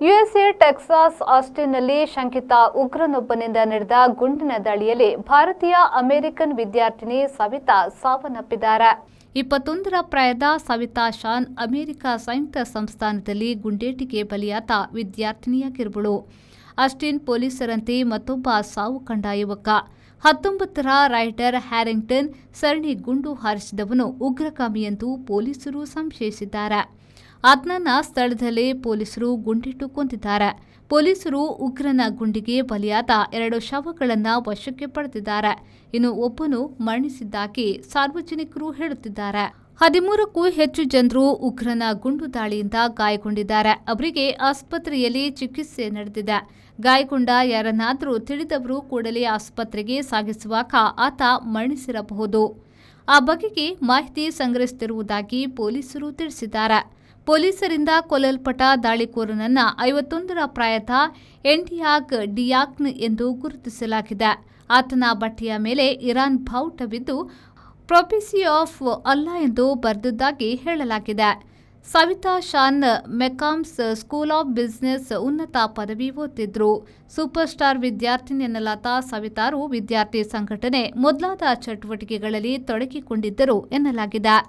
USA Texas ಆಸ್ಟಿನ್ನಲ್ಲಿ ಶಂಕಿತ ಉಗ್ರನೊಬ್ಬನಿಂದ ನಡೆದ ಗುಂಡಿನ ದಾಳಿಯಲ್ಲಿ ಭಾರತೀಯ ಅಮೆರಿಕನ್ ವಿದ್ಯಾರ್ಥಿನಿ ಸವಿತಾ ಸಾವನ್ನಪ್ಪಿದ್ದಾರೆ. 21ರ ಪ್ರಾಯದ ಸವಿತಾ ಶಾನ್ ಅಮೆರಿಕ ಸಂಯುಕ್ತ ಸಂಸ್ಥಾನದಲ್ಲಿ ಗುಂಡೇಟಿಗೆ ಬಲಿಯಾದ ವಿದ್ಯಾರ್ಥಿನಿಯಾಗಿರುವಳು. ಆಸ್ಟಿನ್ ಪೊಲೀಸರಂತೆ ಮತ್ತೊಬ್ಬ ಸಾವು ಕಂಡ ಯುವಕ 19ರ ರೈಡರ್ ಹ್ಯಾರಿಂಗ್ಟನ್ ಸರಣಿ ಗುಂಡು ಹಾರಿಸಿದವನು ಉಗ್ರಗಾಮಿ ಎಂದು ಪೊಲೀಸರು ಸಂಶಯಿಸಿದ್ದಾರೆ. ಆತನನ್ನ ಸ್ಥಳದಲ್ಲೇ ಪೊಲೀಸರು ಗುಂಡಿಟ್ಟು ಕೊಂದಿದ್ದಾರೆ. ಪೊಲೀಸರು ಉಗ್ರನ ಗುಂಡಿಗೆ ಬಲಿಯಾದ 2 ಶವಗಳನ್ನು ವಶಕ್ಕೆ ಪಡೆದಿದ್ದಾರೆ. ಇನ್ನು ಒಬ್ಬನು ಮರಣಿಸಿದ್ದಾಗಿ ಸಾರ್ವಜನಿಕರು ಹೇಳುತ್ತಿದ್ದಾರೆ. 13ಕ್ಕೂ ಹೆಚ್ಚು ಜನರು ಉಗ್ರನ ಗುಂಡು ದಾಳಿಯಿಂದ ಗಾಯಗೊಂಡಿದ್ದಾರೆ. ಅವರಿಗೆ ಆಸ್ಪತ್ರೆಯಲ್ಲಿ ಚಿಕಿತ್ಸೆ ನಡೆದಿದೆ. ಗಾಯಗೊಂಡ ಯಾರನ್ನಾದರೂ ತಿಳಿದವರು ಕೂಡಲೇ ಆಸ್ಪತ್ರೆಗೆ ಸಾಗಿಸುವಾಗ ಆತ ಮರಣಿಸಿರಬಹುದು. ಆ ಬಗೆಗೆ ಮಾಹಿತಿ ಸಂಗ್ರಹಿಸುತ್ತಿರುವುದಾಗಿ ಪೊಲೀಸರು ತಿಳಿಸಿದ್ದಾರೆ. ಪೊಲೀಸರಿಂದ ಕೊಲ್ಲಲ್ಪಟ್ಟ ದಾಳಿಕೋರನನ್ನ 51ರ ಪ್ರಾಯದ ಎಂಟಿಯಾಗ್ ಡಿಯಾಕ್ನ್ ಎಂದು ಗುರುತಿಸಲಾಗಿದೆ. ಆತನ ಬಟ್ಟೆಯ ಮೇಲೆ ಇರಾನ್ ಬಾವುಟವಿದ್ದು ಪ್ರೊಫೆಸಿ ಆಫ್ ಅಲ್ಲಾ ಎಂದು ಬರೆದಿದ್ದಾಗಿ ಹೇಳಲಾಗಿದೆ. ಸವಿತಾ ಶಾನ್ ಮೆಕಾಮ್ಸ್ ಸ್ಕೂಲ್ ಆಫ್ ಬಿಸಿನೆಸ್ ಉನ್ನತ ಪದವಿ ಓದಿದ್ರು. ಸೂಪರ್ ಸ್ಟಾರ್ ವಿದ್ಯಾರ್ಥಿನಿ ಎನ್ನಲಾದ ಸವಿತಾರು ವಿದ್ಯಾರ್ಥಿ ಸಂಘಟನೆ ಮೊದಲಾದ ಚಟುವಟಿಕೆಗಳಲ್ಲಿ ತೊಡಗಿಕೊಂಡಿದ್ದರು ಎನ್ನಲಾಗಿದೆ.